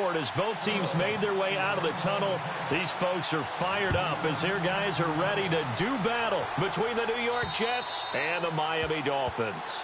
scoreboard as both teams made their way out of the tunnel. These folks are fired up as their guys are ready to do battle between the New York Jets and the Miami Dolphins.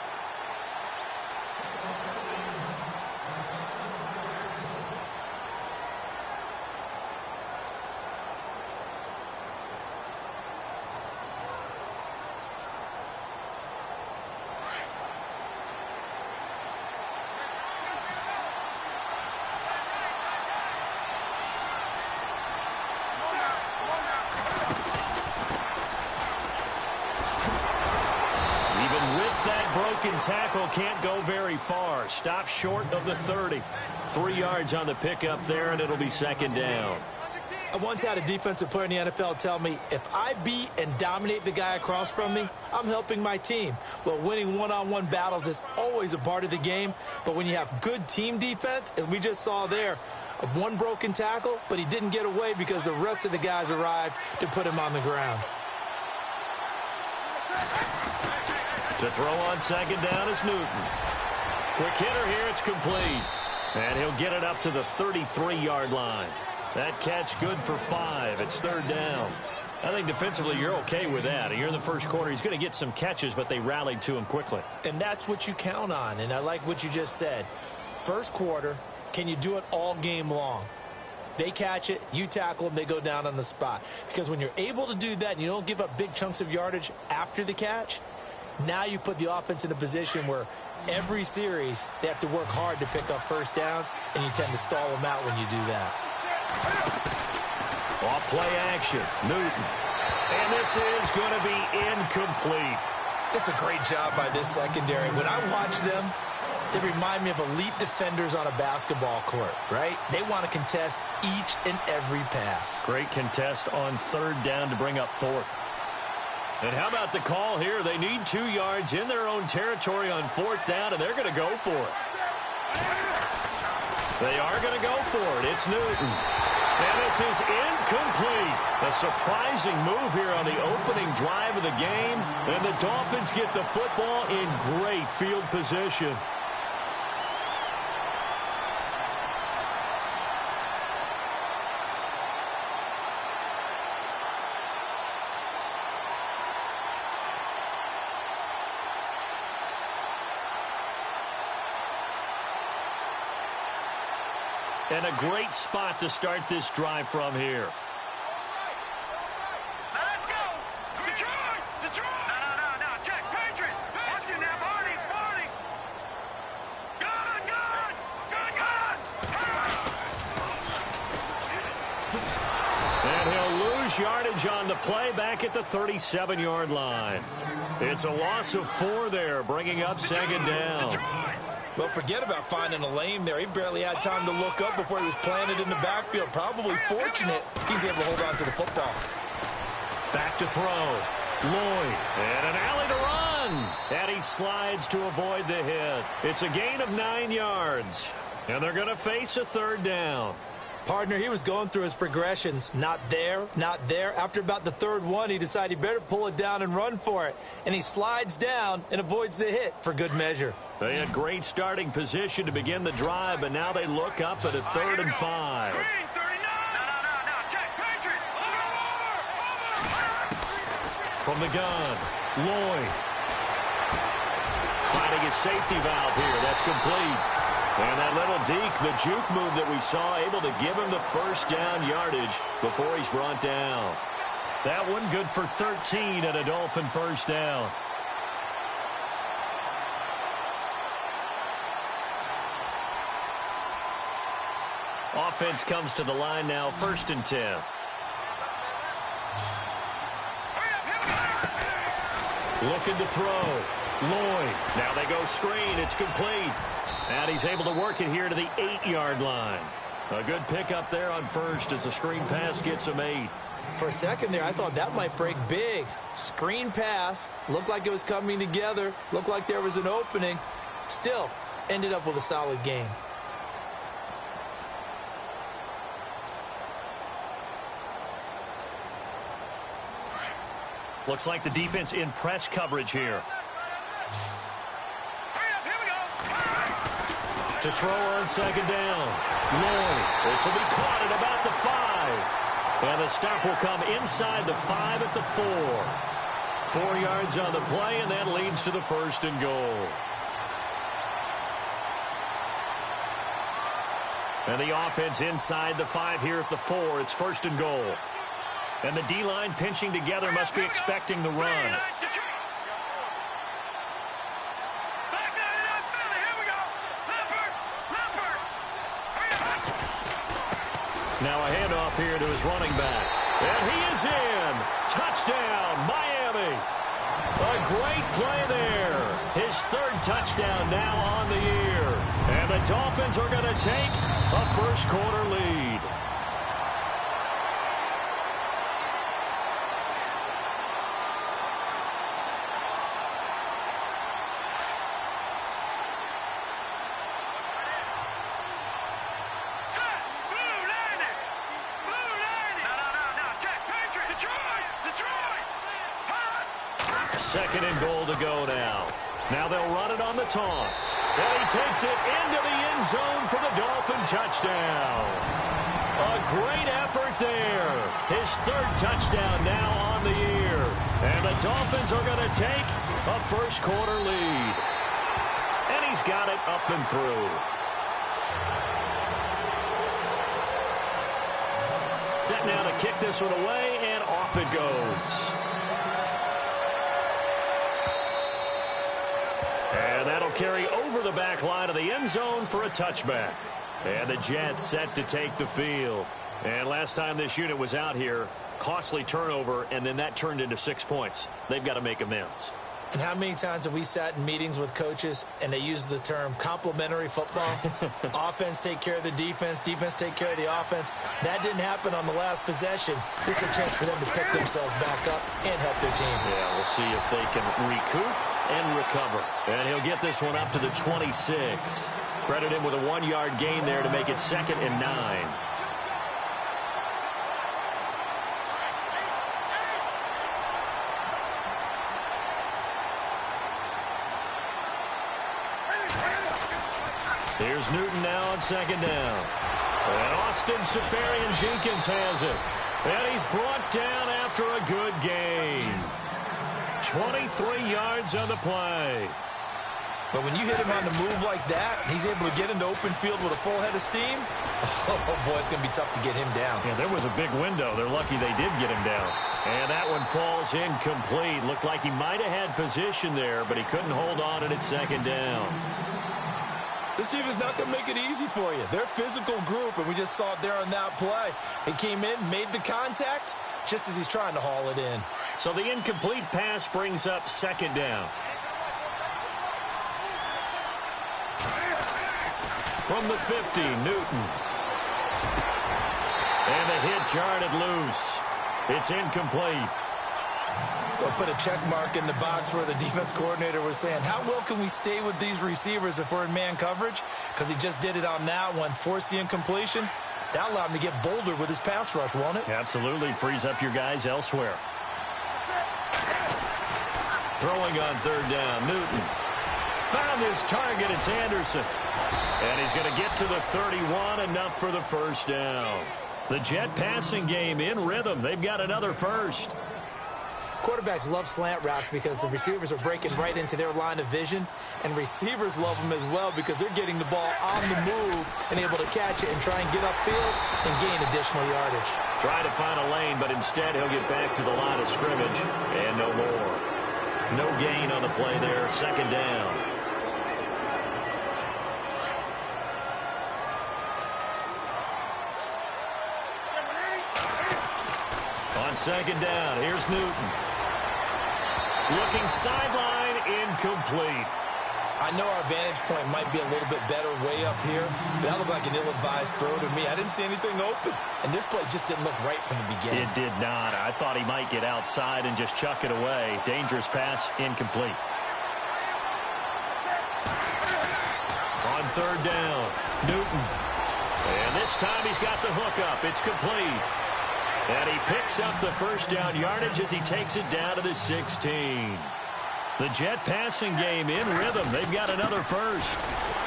Tackle can't go very far. Stop short of the 30. 3 yards on the pickup there, and it'll be second down. I once had a defensive player in the NFL tell me, if I beat and dominate the guy across from me, I'm helping my team. Well, winning one-on-one battles is always a part of the game, but when you have good team defense, as we just saw there, one broken tackle, but he didn't get away because the rest of the guys arrived to put him on the ground. To throw on second down is Newton. Quick hitter here, it's complete. And he'll get it up to the 33-yard line. That catch good for 5. It's third down. I think defensively you're okay with that. Here in the first quarter, he's going to get some catches, but they rallied to him quickly. And that's what you count on, and I like what you just said. First quarter, can you do it all game long? They catch it, you tackle them, they go down on the spot. Because when you're able to do that and you don't give up big chunks of yardage after the catch, now you put the offense in a position where every series they have to work hard to pick up first downs, and you tend to stall them out when you do that. Off play action, Newton. And this is going to be incomplete. It's a great job by this secondary. When I watch them, they remind me of elite defenders on a basketball court, right? They want to contest each and every pass. Great contest on third down to bring up fourth. And how about the call here? They need 2 yards in their own territory on fourth down, and they're going to go for it. They are going to go for it. It's Newton. And this is incomplete. A surprising move here on the opening drive of the game. And the Dolphins get the football in great field position. And a great spot to start this drive from here. Let's go! Detroit! Detroit! No. Check, Patriot! Watch it now, Barney! Gun! And he'll lose yardage on the play back at the 37-yard line. It's a loss of 4 there, bringing up second down. Well, forget about finding a lane there. He barely had time to look up before he was planted in the backfield. Probably fortunate he's able to hold on to the football. Back to throw. Lloyd. And an alley to run. And he slides to avoid the hit. It's a gain of 9 yards. And they're going to face a third down. Partner, he was going through his progressions. Not there, not there. After about the third one, he decided he better pull it down and run for it. And he slides down and avoids the hit for good measure. They had great starting position to begin the drive, but now they look up at a 3rd and 5. Green, 39! No. Check, Patriot! Over! From the gun, Lloyd. Finding his safety valve here. That's complete. And that little deke, the juke move that we saw, able to give him the first down yardage before he's brought down. That one good for 13 and a Dolphin first down. Offense comes to the line now, 1st and 10. Looking to throw. Lloyd. Now they go screen. It's complete. And he's able to work it here to the 8-yard line. A good pickup there on first as the screen pass gets him 8. For a second there, I thought that might break big. Screen pass. Looked like it was coming together. Looked like there was an opening. Still, ended up with a solid game. Looks like the defense in press coverage here. To throw on second down. Lloyd. This will be caught at about the 5. And the stop will come inside the 5 at the 4. 4 yards on the play, and that leads to the 1st and goal. And the offense inside the 5 here at the 4. It's 1st and goal. And the D-line pinching together must be expecting the run. Now a handoff here to his running back. And he is in. Touchdown, Miami. A great play there. His 3rd touchdown now on the year. And the Dolphins are going to take a first-quarter lead. Second and goal to go now. Now they'll run it on the toss. And he takes it into the end zone for the Dolphin touchdown. A great effort there. His 3rd touchdown now on the year. And the Dolphins are going to take a first-quarter lead. And he's got it up and through. Set now to kick this one away, and off it goes. And that'll carry over the back line of the end zone for a touchback. And the Jets set to take the field. And last time this unit was out here, costly turnover, and then that turned into 6 points. They've got to make amends. And how many times have we sat in meetings with coaches and they use the term complementary football? Offense take care of the defense, defense take care of the offense. That didn't happen on the last possession. This is a chance for them to pick themselves back up and help their team. Yeah, we'll see if they can recoup and recover. And he'll get this one up to the 26. Credit him with a 1-yard gain there to make it 2nd and 9. Here's Newton now on 2nd down. And Austin Safarian-Jenkins has it. And he's brought down after a good gain. 23 yards on the play. But when you hit him on the move like that, he's able to get into open field with a full head of steam. Oh, boy, it's going to be tough to get him down. Yeah, there was a big window. They're lucky they did get him down. And that one falls incomplete. Looked like he might have had position there, but he couldn't hold on and it's 2nd down. This team is not going to make it easy for you. They're a physical group, and we just saw it there on that play. He came in, made the contact, just as he's trying to haul it in. So the incomplete pass brings up 2nd down. From the 50, Newton. And the hit jarred it loose. It's incomplete. We'll put a check mark in the box where the defense coordinator was saying, how well can we stay with these receivers if we're in man coverage? Because he just did it on that one, forced the incompletion. That allowed him to get bolder with his pass rush, won't it? Absolutely. Frees up your guys elsewhere. Throwing on 3rd down, Newton. Found his target, it's Anderson. And he's going to get to the 31, enough for the 1st down. The Jet passing game in rhythm. They've got another first. Quarterbacks love slant routes because the receivers are breaking right into their line of vision, and receivers love them as well because they're getting the ball on the move and able to catch it and try and get upfield and gain additional yardage. Try to find a lane, but instead he'll get back to the line of scrimmage and no more. No gain on the play there, 2nd down. On 2nd down, here's Newton. Looking sideline, incomplete. I know our vantage point might be a little bit better way up here, but that looked like an ill-advised throw to me. I didn't see anything open, and this play just didn't look right from the beginning. It did not. I thought he might get outside and just chuck it away. Dangerous pass, incomplete. On 3rd down, Newton. And this time he's got the hook up. It's complete. And he picks up the 1st down yardage as he takes it down to the 16. The Jet passing game in rhythm. They've got another first.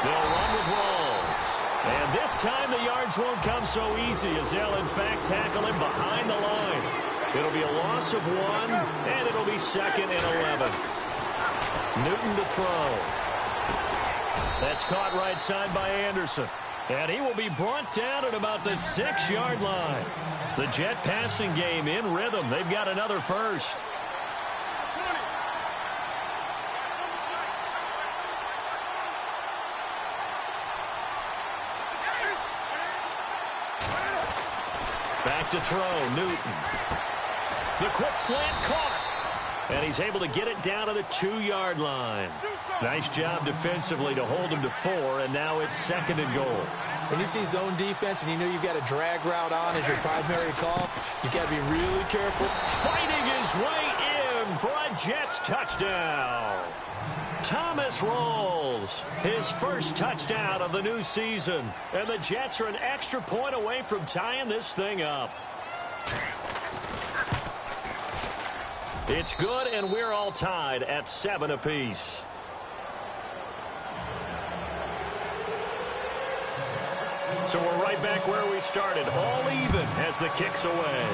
They'll run with Rawls. And this time the yards won't come so easy as they'll, in fact, tackle him behind the line. It'll be a loss of 1, and it'll be 2nd and 11. Newton to throw. That's caught right side by Anderson. And he will be brought down at about the 6-yard line. The Jet passing game in rhythm. They've got another first. Back to throw, Newton. The quick slant caught. And he's able to get it down to the 2-yard line. Nice job defensively to hold him to 4, and now it's 2nd and goal. When you see zone defense and you know you've got a drag route on as your primary call, you've got to be really careful. Fighting his way in for a Jets touchdown. Thomas rolls his first touchdown of the new season. And the Jets are an extra point away from tying this thing up. It's good, and we're all tied at 7 apiece. So we're right back where we started, all even as the kick's away.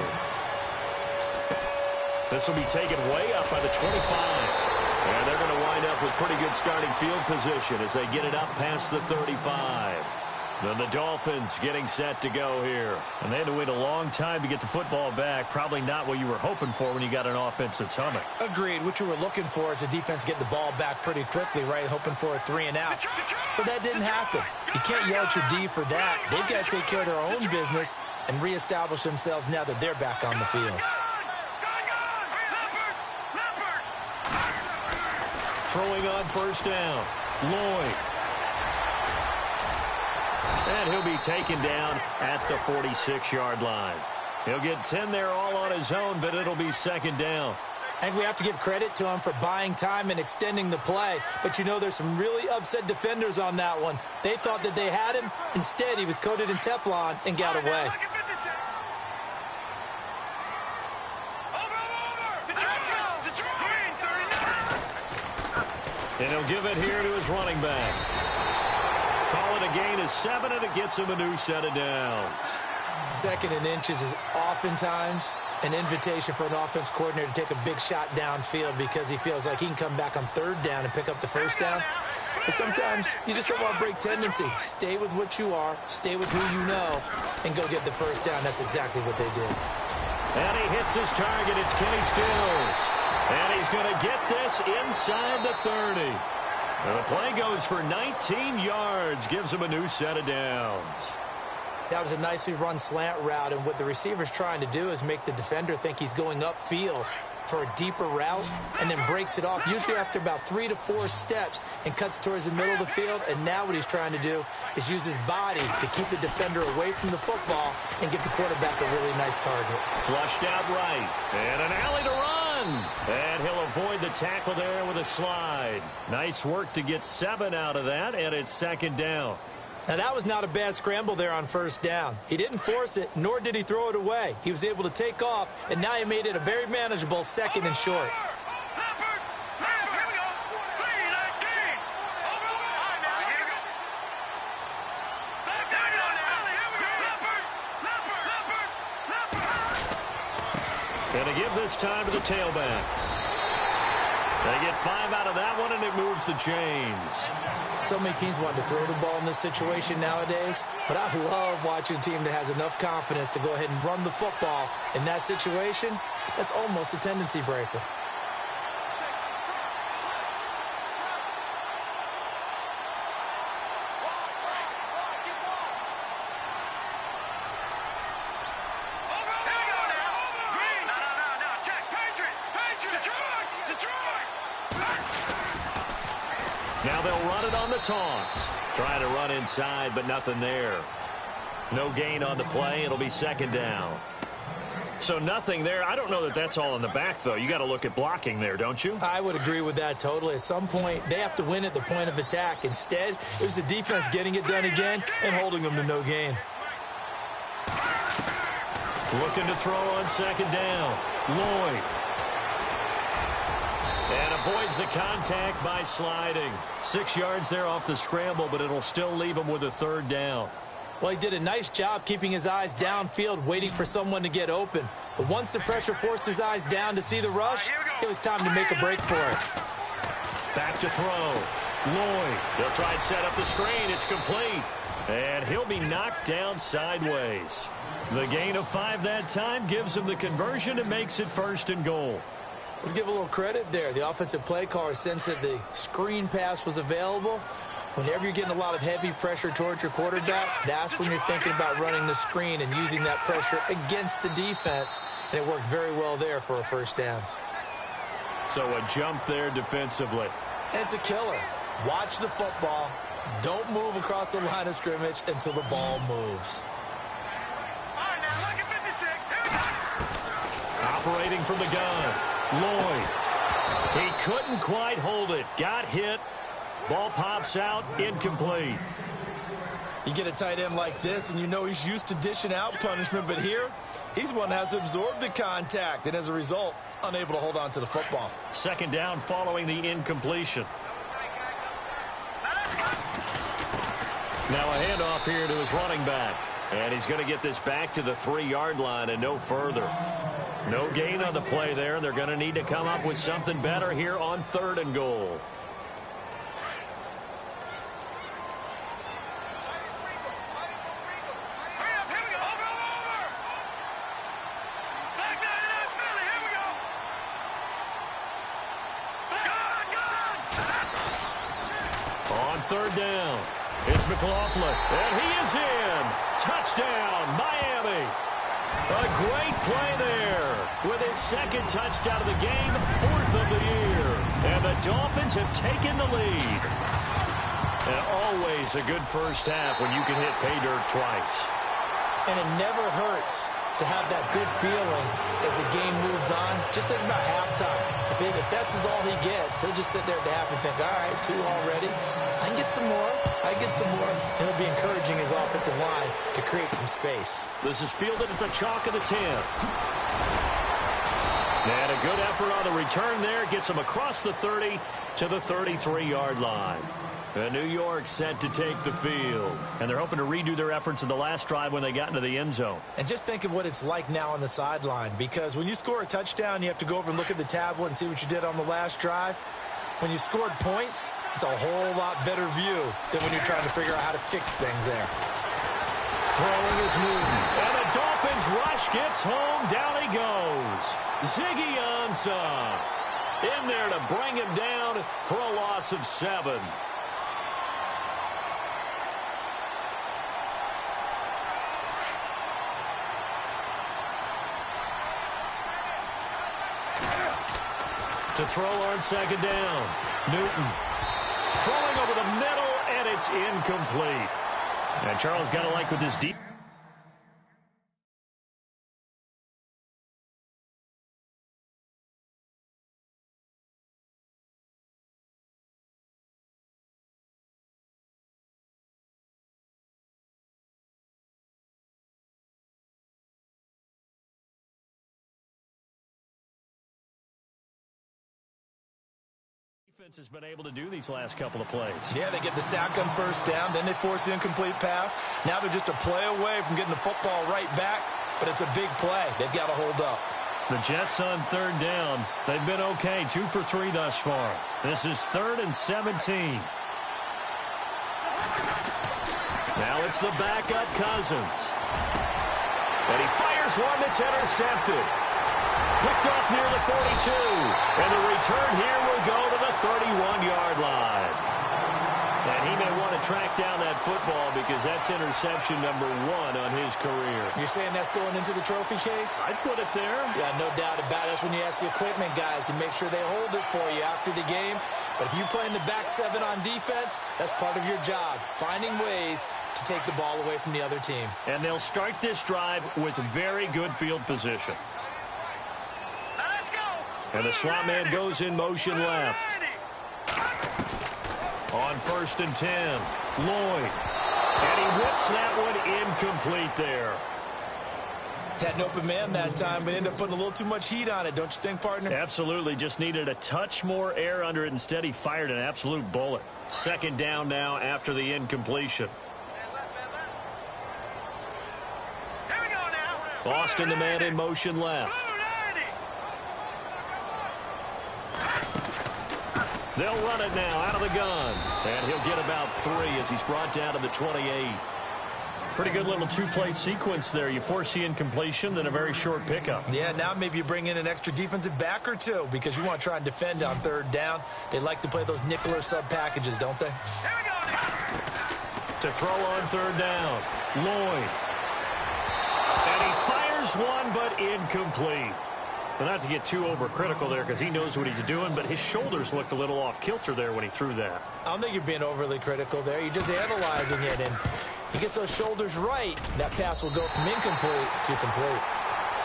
This will be taken way up by the 25. And they're going to wind up with pretty good starting field position as they get it up past the 35. Then the Dolphins getting set to go here. And they had to wait a long time to get the football back. Probably not what you were hoping for when you got an offense that's humming. Agreed. What you were looking for is the defense getting the ball back pretty quickly, right? Hoping for a 3 and out. So that didn't happen. You can't yell at your D for that. They've got to take care of their own business and reestablish themselves now that they're back on the field. Throwing on first down, Lloyd. And he'll be taken down at the 46-yard line. He'll get 10 there all on his own, but it'll be 2nd down. And we have to give credit to him for buying time and extending the play. But you know there's some really upset defenders on that one. They thought that they had him. Instead, he was coated in Teflon and got away. And he'll give it here to his running back. Call it a gain of 7, and it gets him a new set of downs. 2nd and inches is oftentimes an invitation for an offense coordinator to take a big shot downfield because he feels like he can come back on 3rd down and pick up the first down. But sometimes you just don't want to break tendency. Stay with what you are, stay with who you know, and go get the first down. That's exactly what they did. And he hits his target. It's Kenny Stills. And he's going to get this inside the 30. And the play goes for 19 yards, gives him a new set of downs. That was a nicely run slant route, and what the receiver's trying to do is make the defender think he's going upfield for a deeper route and then breaks it off, usually after about 3 to 4 steps, and cuts towards the middle of the field. And now what he's trying to do is use his body to keep the defender away from the football and get the quarterback a really nice target. Flushed out right, and an alley to run. And he'll avoid the tackle there with a slide. Nice work to get 7 out of that, and it's 2nd down. Now, that was not a bad scramble there on first down. He didn't force it, nor did he throw it away. He was able to take off, and now he made it a very manageable 2nd and short. And to give this time to the tailback. They get 5 out of that one, and it moves the chains. So many teams want to throw the ball in this situation nowadays, but I love watching a team that has enough confidence to go ahead and run the football. In that situation, that's almost a tendency breaker. Now they'll run it on the toss. Trying to run inside, but nothing there. No gain on the play. It'll be 2nd down. So nothing there. I don't know that that's all in the back, though. You got to look at blocking there, don't you? I would agree with that totally. At some point, they have to win at the point of attack. Instead, it was the defense getting it done again and holding them to no gain. Looking to throw on 2nd down. Lloyd. And avoids the contact by sliding. 6 yards there off the scramble, but it'll still leave him with a third down. Well, he did a nice job keeping his eyes downfield, waiting for someone to get open. But once the pressure forced his eyes down to see the rush, it was time to make a break for it. Back to throw. Lloyd. They'll try and set up the screen. It's complete. And he'll be knocked down sideways. The gain of 5 that time gives him the conversion and makes it 1st and goal. Let's give a little credit there. The offensive play caller sensed that the screen pass was available. Whenever you're getting a lot of heavy pressure towards your quarterback, that's when you're thinking about running the screen and using that pressure against the defense. And it worked very well there for a 1st down. So a jump there defensively. And it's a killer. Watch the football. Don't move across the line of scrimmage until the ball moves. All right, now, look at 56. Here we go. Operating from the gun. Lloyd. He couldn't quite hold it. Got hit. Ball pops out. Incomplete. You get a tight end like this, and you know he's used to dishing out punishment, but here, he's one that has to absorb the contact, and as a result, unable to hold on to the football. 2nd down following the incompletion. Now a handoff here to his running back. And he's going to get this back to the 3-yard line and no further. No gain on the play there. They're going to need to come up with something better here on 3rd and goal. Hurry up, here we go. Over. Back down in that Philly. Here we go. Good. On 3rd down, it's McLaughlin. And he is in. Touchdown, Miami. A great play there with his 2nd touchdown of the game, 4th of the year. And the Dolphins have taken the lead. And always a good 1st half when you can hit pay dirt twice. And it never hurts to have that good feeling as the game moves on. Just think about halftime. If that's all he gets, he'll just sit there at the half and think, all right, 2 already. I can get some more. And he'll be encouraging his offensive line to create some space. This is fielded at the chalk of the 10. And a good effort on the return there. Gets him across the 30 to the 33-yard line. And New York set to take the field. And they're hoping to redo their efforts in the last drive when they got into the end zone. And just think of what it's like now on the sideline. Because when you score a touchdown, you have to go over and look at the tablet and see what you did on the last drive. When you scored points, it's a whole lot better view than when you're trying to figure out how to fix things there. Throwing is Newton. And the Dolphins rush gets home. Down he goes. Ziggy Ansah in there to bring him down for a loss of 7. To throw on 2nd down. Newton throwing over the middle, and it's incomplete. And Charles got to like with his deep. Defense has been able to do these last couple of plays. Yeah, they get the sack on 1st down, then they force the incomplete pass. Now they're just a play away from getting the football right back, but it's a big play. They've got to hold up. The Jets on 3rd down. They've been okay, 2 for 3 thus far. This is 3rd and 17. Now it's the backup Cousins. And he fires one that's intercepted. Picked off near the 42. And the return here will go to the 31-yard line. And he may want to track down that football because that's interception number 1 on his career. You're saying that's going into the trophy case? I'd put it there. Yeah, no doubt about it. That's when you ask the equipment guys to make sure they hold it for you after the game. But if you play in the back 7 on defense, that's part of your job, finding ways to take the ball away from the other team. And they'll start this drive with very good field position. And the slot man goes in motion left. On 1st and 10, Lloyd. And he whips that one incomplete there. Had an open man that time, but ended up putting a little too much heat on it, don't you think, partner? Absolutely. Just needed a touch more air under it. Instead, he fired an absolute bullet. Second down now after the incompletion. Here we go now. Austin, the man in motion left. They'll run it now out of the gun. And he'll get about 3 as he's brought down to the 28. Pretty good little two-play sequence there. You force the incompletion, then a very short pickup. Yeah, now maybe you bring in an extra defensive back or two because you want to try and defend on third down. They like to play those nickel or sub packages, don't they? Here we go now. To throw on third down, Lloyd. And he fires one, but incomplete. Well, not to get too overcritical there because he knows what he's doing, but his shoulders looked a little off kilter there when he threw that. I don't think you're being overly critical there. You're just analyzing it, and he gets those shoulders right. That pass will go from incomplete to complete.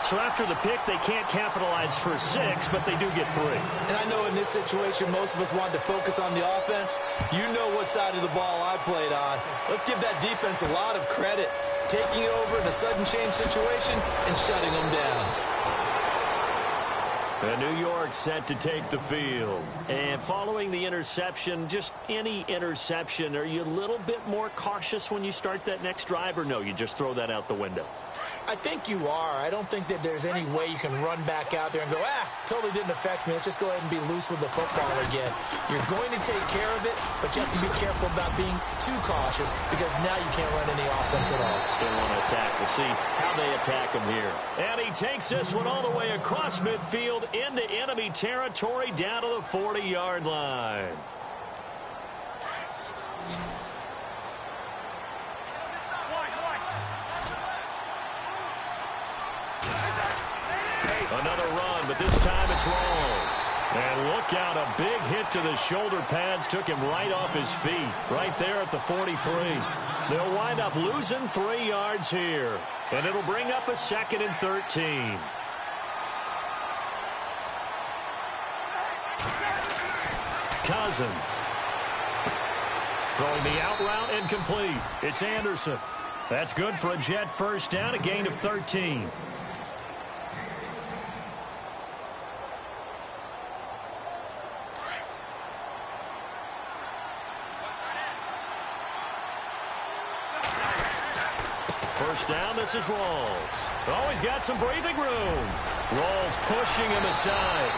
So after the pick, they can't capitalize for 6, but they do get 3. And I know in this situation, most of us wanted to focus on the offense. You know what side of the ball I played on. Let's give that defense a lot of credit, taking it over in a sudden change situation and shutting them down. And New York set to take the field. And following the interception, just any interception, are you a little bit more cautious when you start that next drive, or no, you just throw that out the window? I think you are. I don't think that there's any way you can run back out there and go, totally didn't affect me. Let's just go ahead and be loose with the football again. You're going to take care of it, but you have to be careful about being too cautious because now you can't run any offense at all. Still want to attack. We'll see how they attack him here. And he takes this one all the way across midfield into enemy territory down to the 40-yard line. Another run, but this time it's Rawls. And look out, a big hit to the shoulder pads took him right off his feet, right there at the 43. They'll wind up losing 3 yards here, and it'll bring up a 2nd and 13. Cousins. Throwing the out route and complete. It's Anderson. That's good for a Jet first down, a gain of 13. First down, this is Rawls. Oh, he's got some breathing room. Rawls pushing him aside.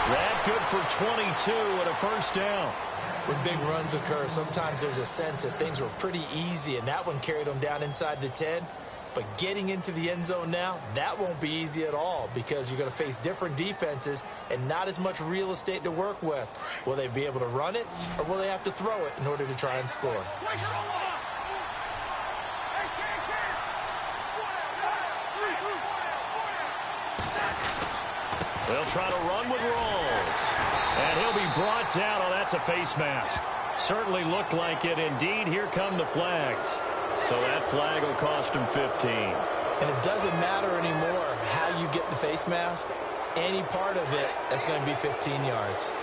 That good for 22 and a first down. When big runs occur, sometimes there's a sense that things were pretty easy, and that one carried them down inside the 10. But getting into the end zone now, that won't be easy at all because you're going to face different defenses and not as much real estate to work with. Will they be able to run it, or will they have to throw it in order to try and score? They'll try to run with Rawls. And he'll be brought down. Oh, that's a face mask. Certainly looked like it. Indeed, here come the flags. So that flag will cost him 15. And it doesn't matter anymore how you get the face mask. Any part of it, that's going to be 15 yards.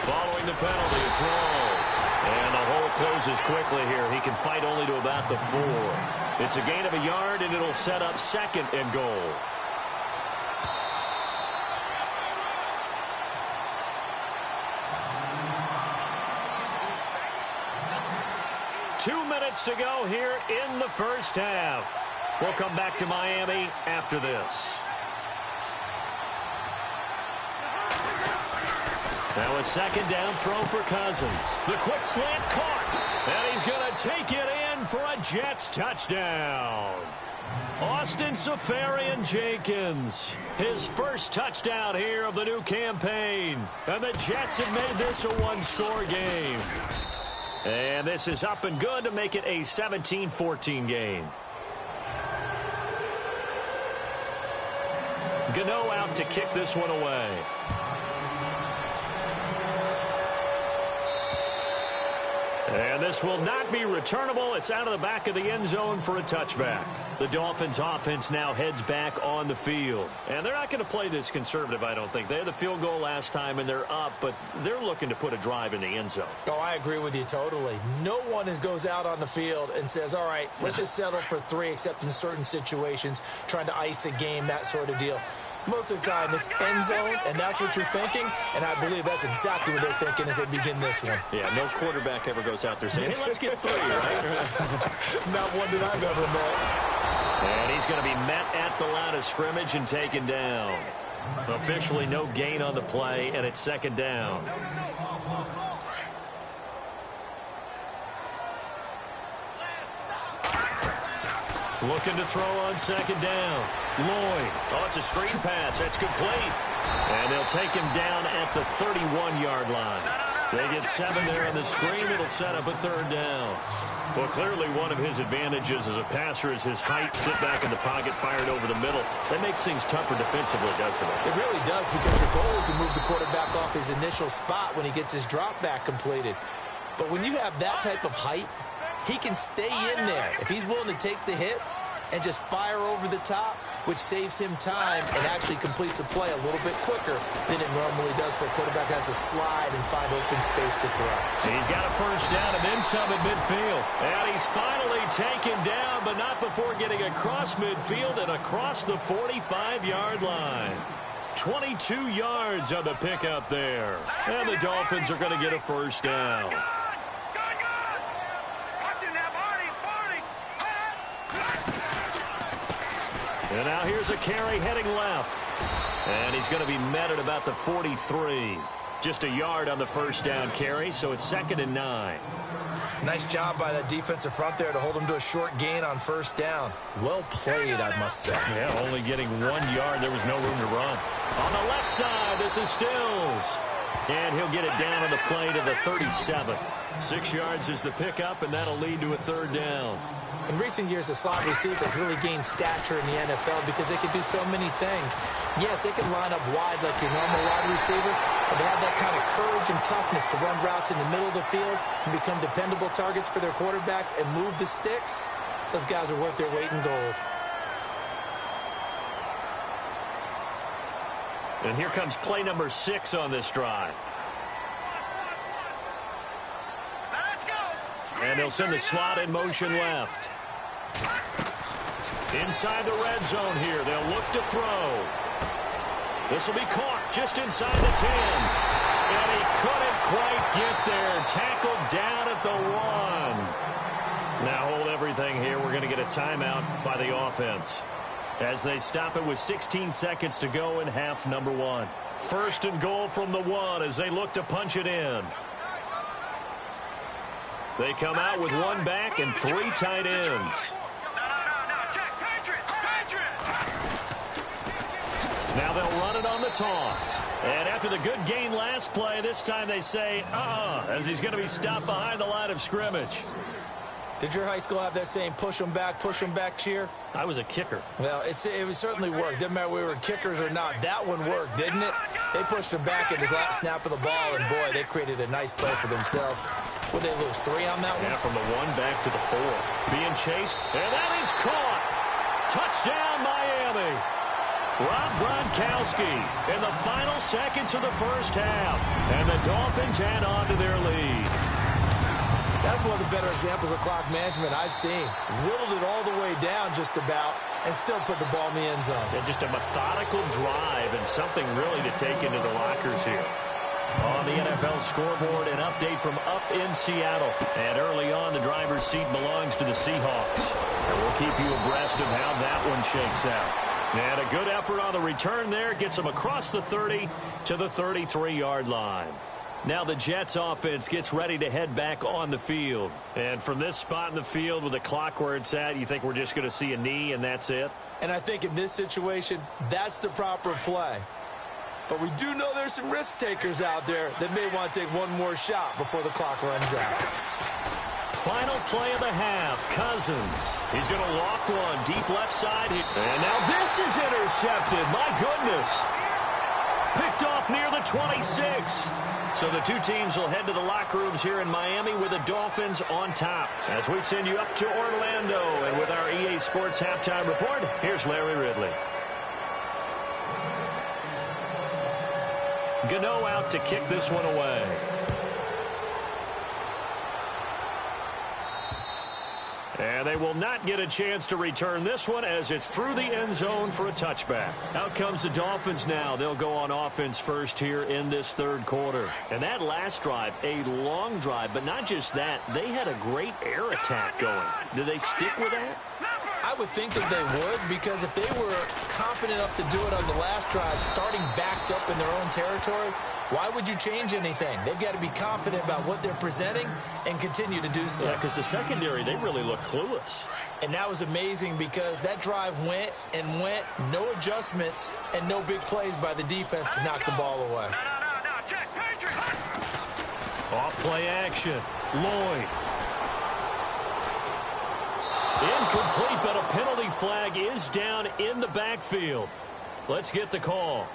Following the penalty, it's Rawls. And the hole closes quickly here. He can fight only to about the 4. It's a gain of a yard, and it'll set up 2nd and goal. Two minutes to go here in the first half. We'll come back to Miami after this. Now a 2nd down throw for Cousins. The quick slant caught. And he's going to take it in for a Jets touchdown. Austin Seferian-Jenkins. His first touchdown here of the new campaign. And the Jets have made this a one-score game. And this is up and good to make it a 17-14 game. Gano out to kick this one away. And this will not be returnable. It's out of the back of the end zone for a touchback. The Dolphins offense now heads back on the field. And they're not going to play this conservative, I don't think. They had the field goal last time, and they're up, but they're looking to put a drive in the end zone. Oh, I agree with you totally. No one goes out on the field and says, all right, let's just settle for 3, except in certain situations, trying to ice a game, that sort of deal. Most of the time, it's end zone, and that's what you're thinking, and I believe that's exactly what they're thinking as they begin this one. Yeah, no quarterback ever goes out there saying, hey, let's get 3, right? Not one that I've ever met. And he's going to be met at the line of scrimmage and taken down. Officially no gain on the play, and it's second down. Looking to throw on second down. Lloyd. Oh, it's a screen pass. That's complete. And they'll take him down at the 31-yard line. They get 7 there on the screen. It'll set up a third down. Well, clearly one of his advantages as a passer is his height. Sit back in the pocket, fired over the middle. That makes things tougher defensively, doesn't it? It really does, because your goal is to move the quarterback off his initial spot when he gets his drop back completed. But when you have that type of height, he can stay in there if he's willing to take the hits and just fire over the top, which saves him time and actually completes a play a little bit quicker than it normally does for a quarterback who has to slide and find open space to throw. He's got a first down and then some at midfield. And he's finally taken down, but not before getting across midfield and across the 45-yard line. 22 yards on the pickup there. And the Dolphins are going to get a first down. And now here's a carry heading left. And he's going to be met at about the 43. Just a yard on the first down carry, so it's 2nd and 9. Nice job by that defensive front there to hold him to a short gain on first down. Well played, I must say. Yeah, only getting 1 yard. There was no room to run. On the left side, this is Stills. And he'll get it down on the play to the 37. 6 yards is the pickup, and that'll lead to a third down. In recent years, the slot receivers really gained stature in the NFL because they can do so many things. Yes, they can line up wide like your normal wide receiver, but they have that kind of courage and toughness to run routes in the middle of the field and become dependable targets for their quarterbacks and move the sticks. Those guys are worth their weight in gold. And here comes play number 6 on this drive. And they'll send the slot in motion left. Inside the red zone here. They'll look to throw. This will be caught just inside the 10. And he couldn't quite get there. Tackled down at the 1. Now hold everything here. We're going to get a timeout by the offense as they stop it with 16 seconds to go in half number 1. 1st and goal from the 1 as they look to punch it in. They come out with 1 back and 3 tight ends. Now they'll run it on the toss. And after the good gain last play, this time they say, as he's going to be stopped behind the line of scrimmage. Did your high school have that same push them back cheer? I was a kicker. Well, it certainly worked. Didn't matter if we were kickers or not. That one worked, didn't it? They pushed him back at his last snap of the ball, and boy, they created a nice play for themselves. Would they lose 3 on that one? Yeah, from the 1 back to the 4. Being chased, and that is caught. Touchdown, Miami. Rob Gronkowski in the final seconds of the first half. And the Dolphins head on to their lead. That's one of the better examples of clock management I've seen. Whittled it all the way down just about and still put the ball in the end zone. Yeah, just a methodical drive and something really to take into the lockers here. On the NFL scoreboard, an update from up in Seattle. And early on, the driver's seat belongs to the Seahawks. And we'll keep you abreast of how that one shakes out. And a good effort on the return there gets them across the 30 to the 33-yard line. Now the Jets offense gets ready to head back on the field. And from this spot in the field with the clock where it's at, you think we're just going to see a knee and that's it? And I think in this situation, that's the proper play. But we do know there's some risk takers out there that may want to take one more shot before the clock runs out. Final play of the half, Cousins. He's going to loft one deep left side. And now this is intercepted. My goodness. Picked off near the 26. So the two teams will head to the locker rooms here in Miami with the Dolphins on top. As we send you up to Orlando, and with our EA Sports Halftime Report, here's Larry Ridley. Gano out to kick this one away. And they will not get a chance to return this one as it's through the end zone for a touchback. Out comes the Dolphins now. They'll go on offense first here in this third quarter. And that last drive, a long drive, but not just that. They had a great air attack going. Do they stick with that? I would think that they would, because if they were confident enough to do it on the last drive, starting backed up in their own territory, why would you change anything? They've got to be confident about what they're presenting and continue to do so. Yeah, because the secondary, they really look clueless. And that was amazing because that drive went and went, no adjustments, and no big plays by the defense to knock the ball away. No, check, Patriot. Off play action. Lloyd. Incomplete, but a penalty flag is down in the backfield. Let's get the call.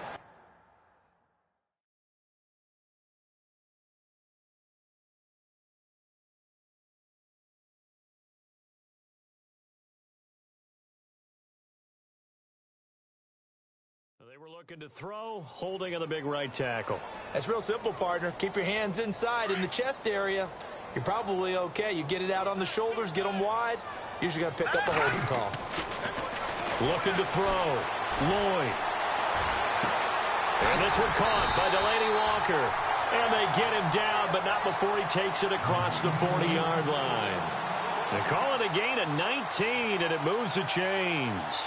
They were looking to throw, holding on the big right tackle. That's real simple, partner. Keep your hands inside in the chest area. You're probably okay. You get it out on the shoulders, get them wide. Usually got to pick up a holding call. Looking to throw. Lloyd. And this one caught by Delaney Walker. And they get him down, but not before he takes it across the 40-yard line. They call it a gain of 19, and it moves the chains.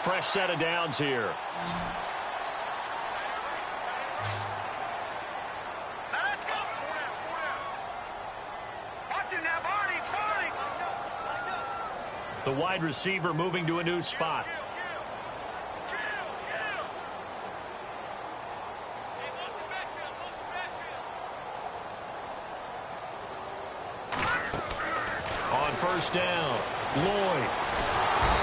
Fresh set of downs here. Now let's go. Watch him now, Barney. The wide receiver moving to a new spot. On first down, Lloyd.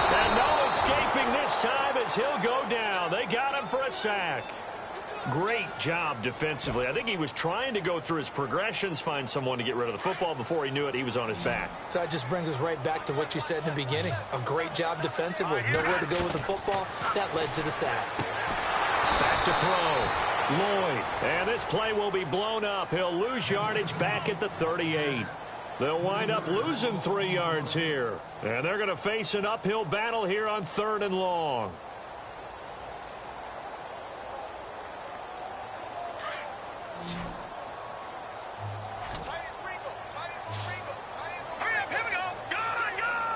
And no escaping this time as he'll go down. They got him for a sack. Great job defensively. I think he was trying to go through his progressions, find someone to get rid of the football. Before he knew it, he was on his back. So that just brings us right back to what you said in the beginning. A great job defensively. Nowhere to go with the football. That led to the sack. Back to throw. Lloyd. And this play will be blown up. He'll lose yardage back at the 38. They'll wind up losing 3 yards here. And they're going to face an uphill battle here on 3rd and long. Hurry up, here we go. Gone.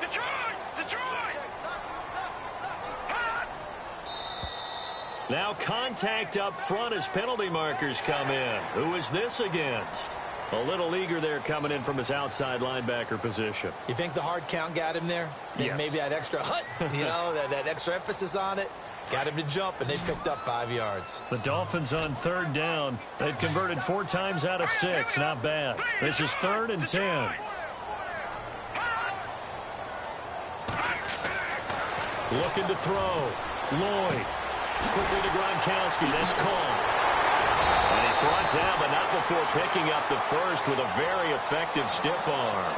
Detroit. Now contact up front as penalty markers come in. Who is this against? A little eager there coming in from his outside linebacker position. You think the hard count got him there? Yes. Maybe that extra that extra emphasis on it got him to jump, and they picked up 5 yards. The Dolphins on 3rd down. They've converted 4 times out of 6. Not bad. This is 3rd and 10. Looking to throw. Lloyd. Quickly to Gronkowski. That's called. And he's brought down, but not before picking up the first with a very effective stiff arm.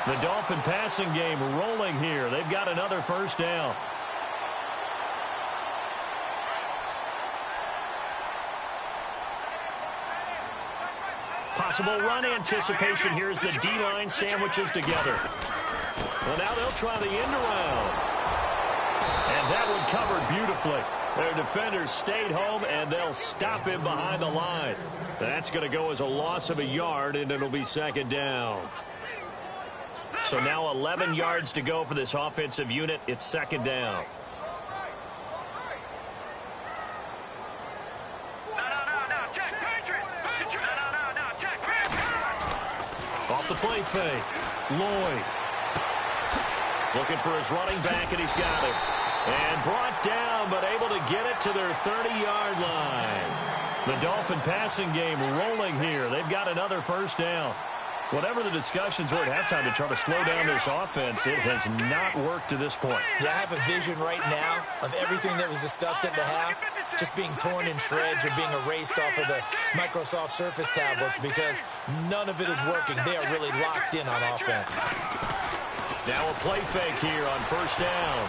The Dolphin passing game rolling here. They've got another first down. Possible run anticipation here as the D-line sandwiches together. Well, now they'll try the end around. And that one covered beautifully. Their defenders stayed home, and they'll stop him behind the line. That's going to go as a loss of a yard, and it'll be 2nd down. So now 11 yards to go for this offensive unit. It's 2nd down. No, check, Patriot. No, check, Patriot. Off the play fake. Lloyd. Looking for his running back, and he's got him. And brought down, but able to get it to their 30-yard line. The Dolphin passing game rolling here. They've got another first down. Whatever the discussions were at halftime to try to slow down this offense, it has not worked to this point. Yeah, I have a vision right now of everything that was discussed at the half just being torn in shreds or being erased off of the Microsoft Surface tablets because none of it is working. They are really locked in on offense. Now a play fake here on first down.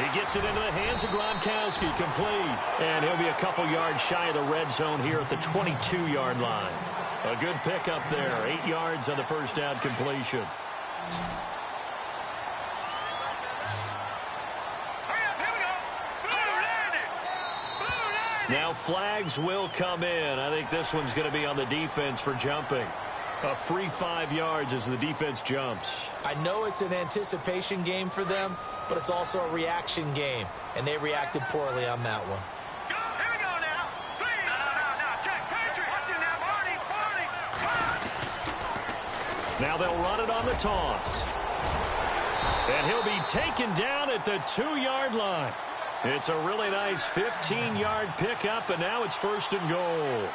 He gets it into the hands of Gronkowski, complete. And he'll be a couple yards shy of the red zone here at the 22-yard line. A good pickup there, 8 yards on the first down completion. Now flags will come in. I think this one's going to be on the defense for jumping. A free 5 yards as the defense jumps. I know it's an anticipation game for them, but it's also a reaction game, and they reacted poorly on that one. Now they'll run it on the toss. And he'll be taken down at the 2-yard line. It's a really nice 15-yard pickup, and now it's first and goal.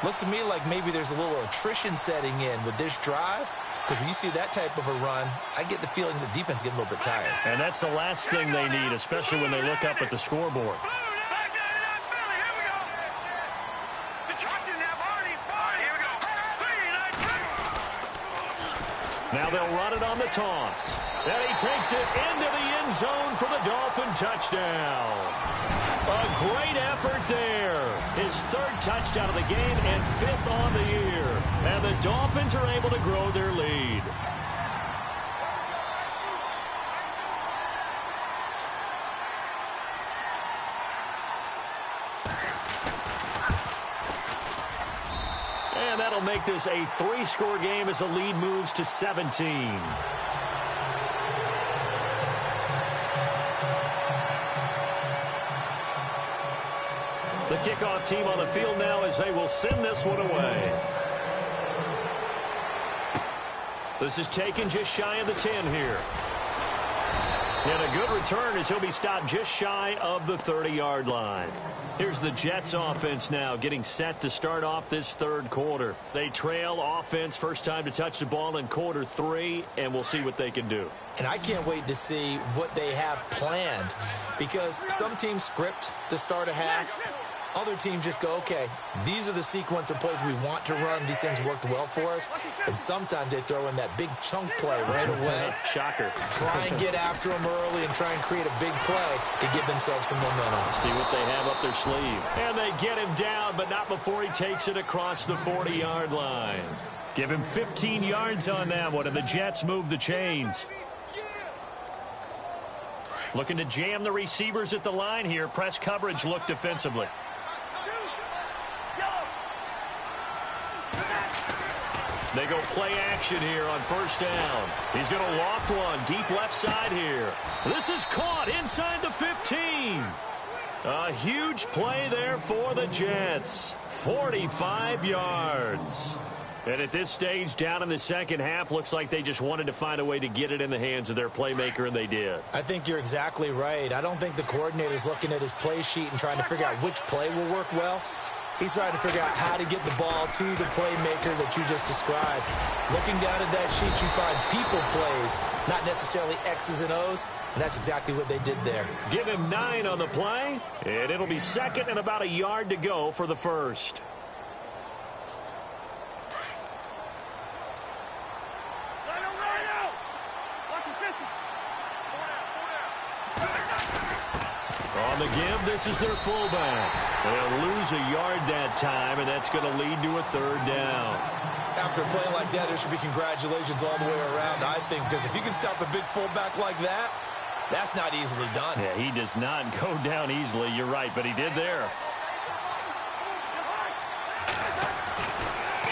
Looks to me like maybe there's a little attrition setting in with this drive, because when you see that type of a run, I get the feeling the defense getting a little bit tired. And that's the last thing they need, especially when they look up at the scoreboard. Now they'll run it on the toss. And he takes it into the end zone for the Dolphin touchdown. A great effort there. His 3rd touchdown of the game and 5th on the year. And the Dolphins are able to grow their lead. And that'll make this a 3-score game as the lead moves to 17. The kickoff team on the field now as they will send this one away. This is taken just shy of the 10 here. And a good return as he'll be stopped just shy of the 30-yard line. Here's the Jets offense now getting set to start off this 3rd quarter. They trail offense, first time to touch the ball in quarter 3, and we'll see what they can do. And I can't wait to see what they have planned, because some teams script to start a half. Other teams just go, okay, these are the sequence of plays we want to run. These things worked well for us. And sometimes they throw in that big chunk play right away. Shocker. Try and get after them early and try and create a big play to give themselves some momentum. See what they have up their sleeve. And they get him down, but not before he takes it across the 40-yard line. Give him 15 yards on that one, and the Jets move the chains. Looking to jam the receivers at the line here. Press coverage look defensively. They go play action here on first down. He's going to loft one deep left side here. This is caught inside the 15. A huge play there for the Jets. 45 yards. And at this stage, down in the second half, looks like they just wanted to find a way to get it in the hands of their playmaker, and they did. I think you're exactly right. I don't think the coordinator's looking at his play sheet and trying to figure out which play will work well. He's trying to figure out how to get the ball to the playmaker that you just described. Looking down at that sheet, you find people plays, not necessarily X's and O's, and that's exactly what they did there. Give him 9 on the play, and it'll be second and about a yard to go for the first. On the give, this is their fullback. They'll lose a yard that time, and that's going to lead to a 3rd down. After a play like that, there should be congratulations all the way around, I think, because if you can stop a big fullback like that, that's not easily done. Yeah, he does not go down easily. You're right, but he did there.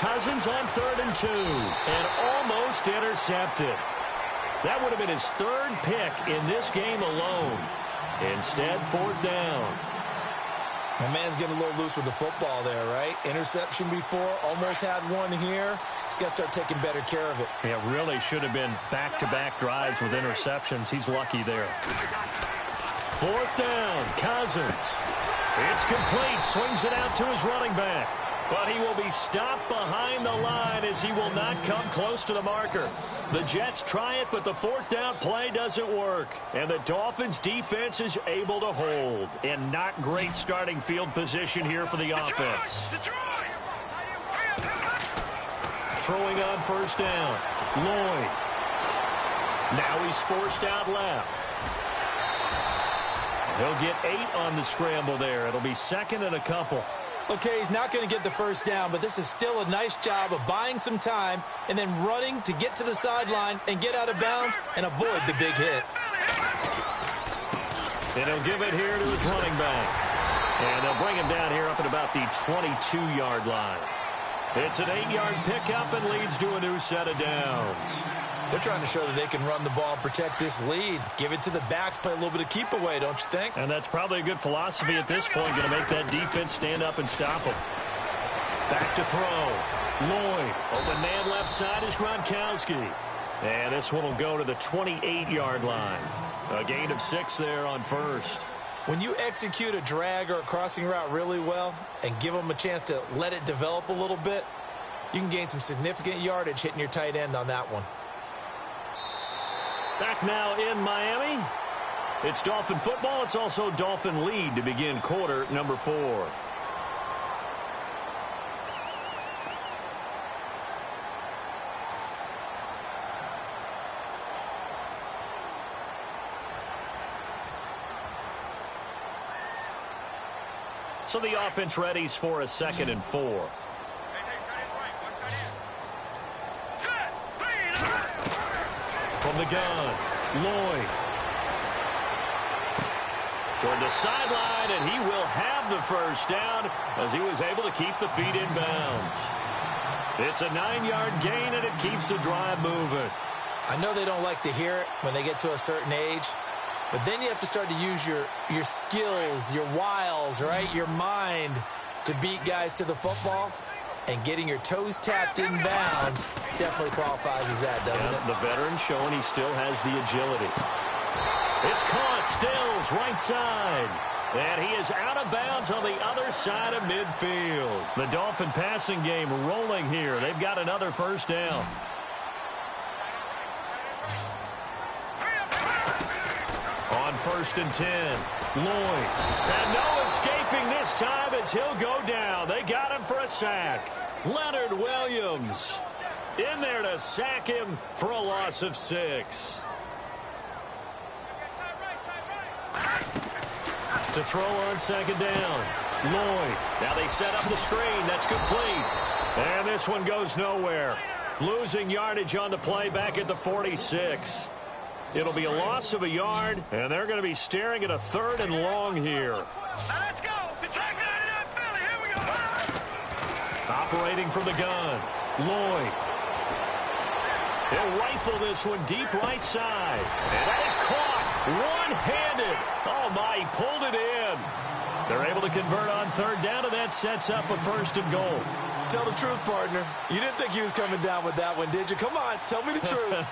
Cousins on 3rd and 2, and almost intercepted. That would have been his 3rd pick in this game alone. Instead, 4th down. My man's getting a little loose with the football there, right? Interception before, almost had one here. He's got to start taking better care of it. Yeah, really should have been back-to-back drives with interceptions. He's lucky there. 4th down, Cousins. It's complete, swings it out to his running back. But he will be stopped behind the line as he will not come close to the marker. The Jets try it, but the fourth down play doesn't work. And the Dolphins' defense is able to hold. And not great starting field position here for the offense. Throwing on first down. Lloyd. Now he's forced out left. He'll get 8 on the scramble there. It'll be second and a couple. Okay, he's not going to get the first down, but this is still a nice job of buying some time and then running to get to the sideline and get out of bounds and avoid the big hit. And he'll give it here to his running back. And they'll bring him down here up at about the 22-yard line. It's an 8-yard pickup and leads to a new set of downs. They're trying to show that they can run the ball and protect this lead. Give it to the backs, play a little bit of keep away, don't you think? And that's probably a good philosophy at this point, going to make that defense stand up and stop them. Back to throw. Lloyd. Open man left side is Gronkowski. And this one will go to the 28-yard line. A gain of 6 there on first. When you execute a drag or a crossing route really well and give them a chance to let it develop a little bit, you can gain some significant yardage hitting your tight end on that one. Back now in Miami. It's Dolphin football. It's also Dolphin lead to begin quarter number 4. So the offense readies for a 2nd and 4. From the gun, Lloyd. Toward the sideline, and he will have the first down as he was able to keep the feet in bounds. It's a 9-yard gain, and it keeps the drive moving. I know they don't like to hear it when they get to a certain age, but then you have to start to use your skills, your wiles, right, your mind to beat guys to the football. And getting your toes tapped in bounds definitely qualifies as that, doesn't it? The veteran showing he still has the agility. It's caught. Stills right side. And he is out of bounds on the other side of midfield. The Dolphin passing game rolling here. They've got another first down. On 1st and 10, Lloyd. And no escaping this time as he'll go down. They got him for a sack. Leonard Williams in there to sack him for a loss of 6. To throw on 2nd down, Lloyd. Now they set up the screen. That's complete. And this one goes nowhere. Losing yardage on the play back at the 46. It'll be a loss of a yard, and they're going to be staring at a 3rd and long here. Let's go. The track 99 Philly. Here we go. Operating from the gun, Lloyd. He'll rifle this one deep right side. And that is caught one-handed. Oh, my, he pulled it in. They're able to convert on 3rd down, and that sets up a 1st and goal. Tell the truth, partner. You didn't think he was coming down with that one, did you? Come on, tell me the truth.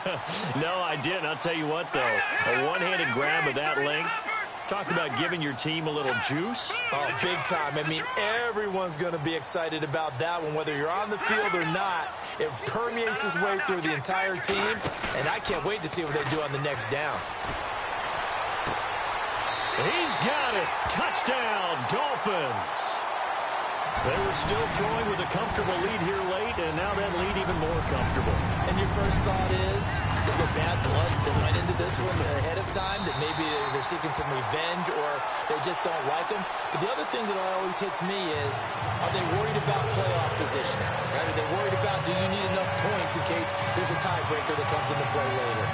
No, I didn't. I'll tell you what, though. A one-handed grab of that length. Talk about giving your team a little juice. Oh, big time. I mean, everyone's going to be excited about that one, whether you're on the field or not. It permeates its way through the entire team, and I can't wait to see what they do on the next down. He's got it. Touchdown, Dolphins. They were still throwing with a comfortable lead here late, and now that lead even more comfortable. And your first thought is there bad blood that went into this one ahead of time, that maybe they're seeking some revenge or they just don't like them? But the other thing that always hits me is, are they worried about playoff positioning? Right? Are they worried about, do you need enough points in case there's a tiebreaker that comes into play later?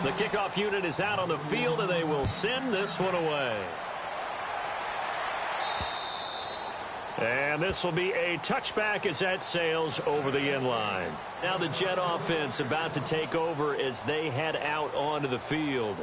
The kickoff unit is out on the field, and they will send this one away. And this will be a touchback as that sails over the end line. Now the Jet offense about to take over as they head out onto the field.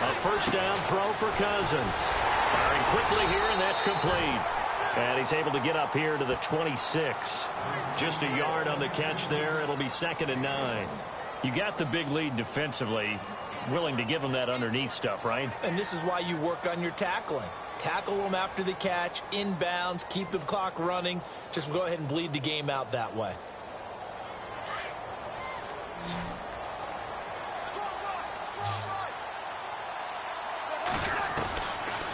A first down throw for Cousins. Firing quickly here, and that's complete. And he's able to get up here to the 26. Just a yard on the catch there. It'll be 2nd and 9. You got the big lead defensively. Willing to give them that underneath stuff, right? And this is why you work on your tackling. Tackle them after the catch, inbounds, keep the clock running. Just go ahead and bleed the game out that way.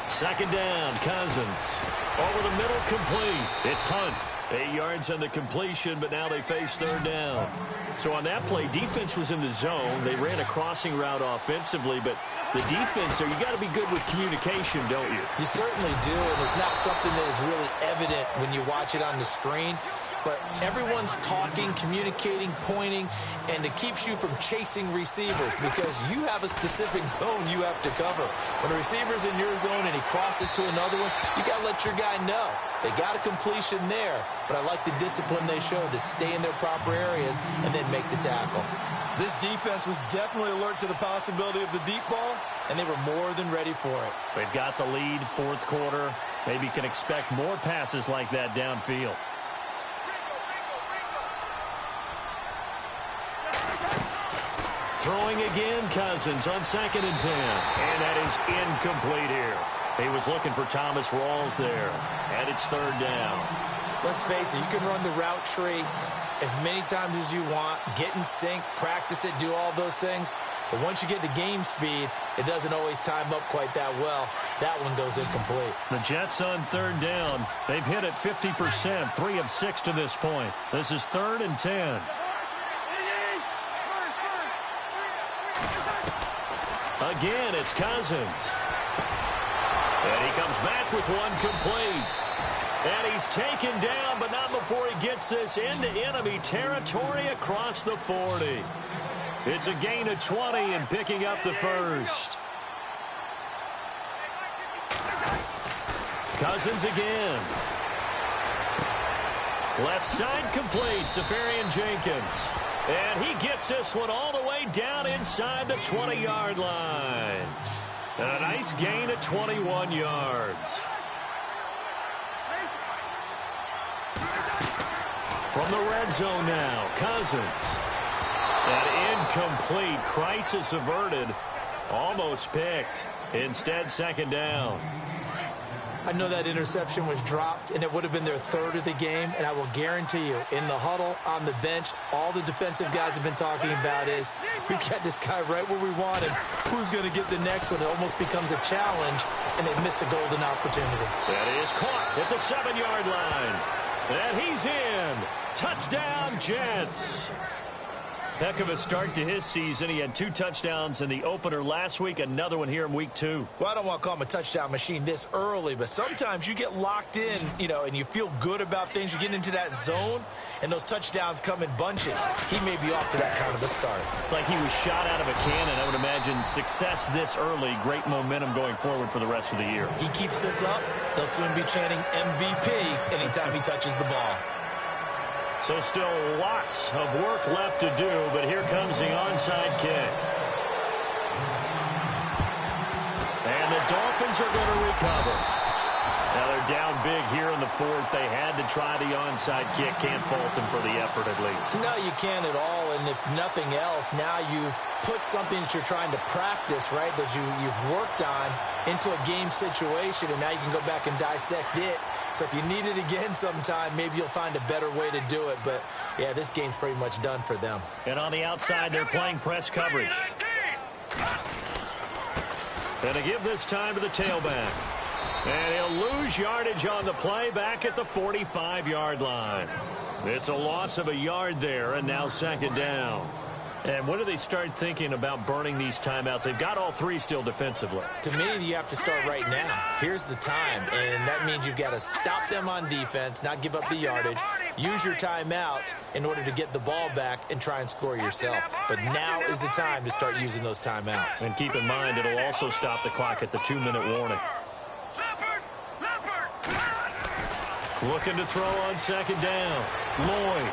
Second down, Cousins. Over the middle, complete. It's Hunt. 8 yards on the completion, but now they face 3rd down. So on that play, defense was in the zone. They ran a crossing route offensively, but the defense there, you got to be good with communication, don't you? You certainly do, and it's not something that is really evident when you watch it on the screen. But everyone's talking, communicating, pointing, and it keeps you from chasing receivers because you have a specific zone you have to cover. When a receiver's in your zone and he crosses to another one, you got to let your guy know. They got a completion there, but I like the discipline they showed to stay in their proper areas and then make the tackle. This defense was definitely alert to the possibility of the deep ball, and they were more than ready for it. They've got the lead, 4th quarter. Maybe can expect more passes like that downfield. Throwing again, Cousins on 2nd and 10. And that is incomplete here. He was looking for Thomas Rawls there. And it's 3rd down. Let's face it, you can run the route tree as many times as you want, get in sync, practice it, do all those things. But once you get to game speed, it doesn't always time up quite that well. That one goes incomplete. The Jets on 3rd down. They've hit it 50%, 3 of 6 to this point. This is 3rd and 10. Again, it's Cousins. And he comes back with one complete. And he's taken down, but not before he gets this into enemy territory across the 40. It's a gain of 20 and picking up the first. Cousins again. Left side complete, Safarian Jenkins. And he gets this one all the way down inside the 20-yard line. And a nice gain of 21 yards. From the red zone now, Cousins. That incomplete, crisis averted, almost picked. Instead, 2nd down. I know that interception was dropped, and it would have been their 3rd of the game, and I will guarantee you, in the huddle, on the bench, all the defensive guys have been talking about is, we've got this guy right where we want him. Who's going to get the next one? It almost becomes a challenge, and they missed a golden opportunity. That is caught at the 7-yard line. And he's in. Touchdown, Jets. Heck of a start to his season. He had 2 touchdowns in the opener last week, another one here in week 2. Well, I don't want to call him a touchdown machine this early, but sometimes you get locked in, and you feel good about things. You get into that zone, and those touchdowns come in bunches. He may be off to that kind of a start. It's like he was shot out of a cannon. I would imagine success this early, great momentum going forward for the rest of the year. He keeps this up, they'll soon be chanting MVP anytime he touches the ball. So still lots of work left to do, but here comes the onside kick. And the Dolphins are going to recover. Now they're down big here in the 4th. They had to try the onside kick. Can't fault them for the effort at least. No, you can't at all. And if nothing else, now you've put something that you're trying to practice, right, that you've worked on into a game situation, and now you can go back and dissect it. So if you need it again sometime, maybe you'll find a better way to do it. But, yeah, this game's pretty much done for them. And on the outside, they're playing press coverage. And to give this time to the tailback. And he'll lose yardage on the play back at the 45-yard line. It's a loss of a yard there, and now 2nd down. And when do they start thinking about burning these timeouts? They've got all 3 still defensively. To me, you have to start right now. Here's the time, and that means you've got to stop them on defense, not give up the yardage, use your timeouts in order to get the ball back and try and score yourself. But now is the time to start using those timeouts. And keep in mind, it'll also stop the clock at the 2-minute warning. Looking to throw on 2nd down. Lloyd.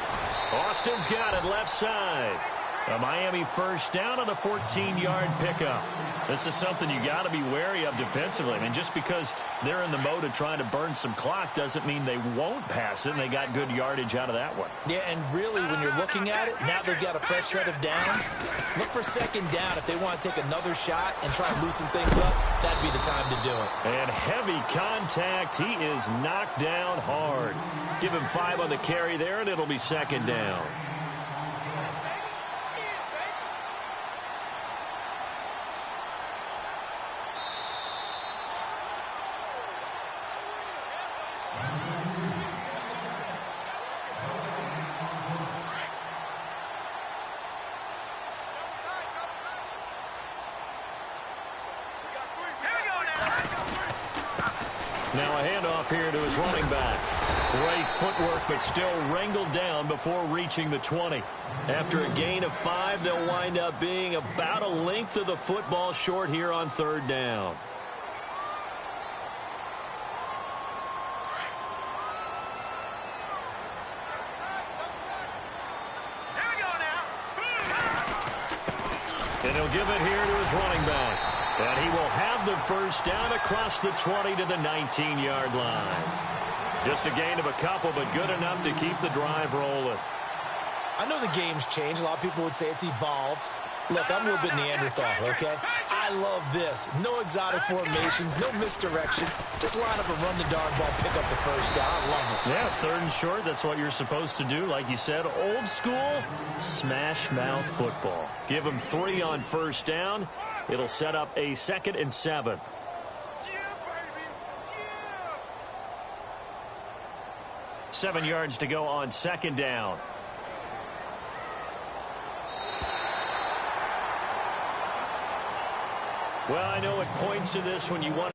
Austin's got it left side. A Miami first down on a 14-yard pickup. This is something you got to be wary of defensively. I mean, just because they're in the mode of trying to burn some clock doesn't mean they won't pass it, and they got good yardage out of that one. Yeah, and really, when you're looking at it, now they've got a fresh set of downs. Look for second down. If they want to take another shot and try and loosen things up, that'd be the time to do it. And heavy contact. He is knocked down hard. Give him 5 on the carry there, and it'll be second down. Now a handoff here to his running back. Great footwork, but still wrangled down before reaching the 20. After a gain of 5, they'll wind up being about a length of the football short here on third down. And he'll give it here to his running back. And he will have the first down across the 20 to the 19-yard line. Just a gain of a couple, but good enough to keep the drive rolling. I know the game's changed. A lot of people would say it's evolved. Look, I'm a little bit Neanderthal, okay? I love this. No exotic formations, no misdirection. Just line up and run the darn ball, pick up the first down. I love it. Yeah, third and short, that's what you're supposed to do. Like you said, old school, smash mouth football. Give them 3 on first down. It'll set up a 2nd and 7. Yeah, baby. Yeah. 7 yards to go on second down. Well, I know at points of this when you want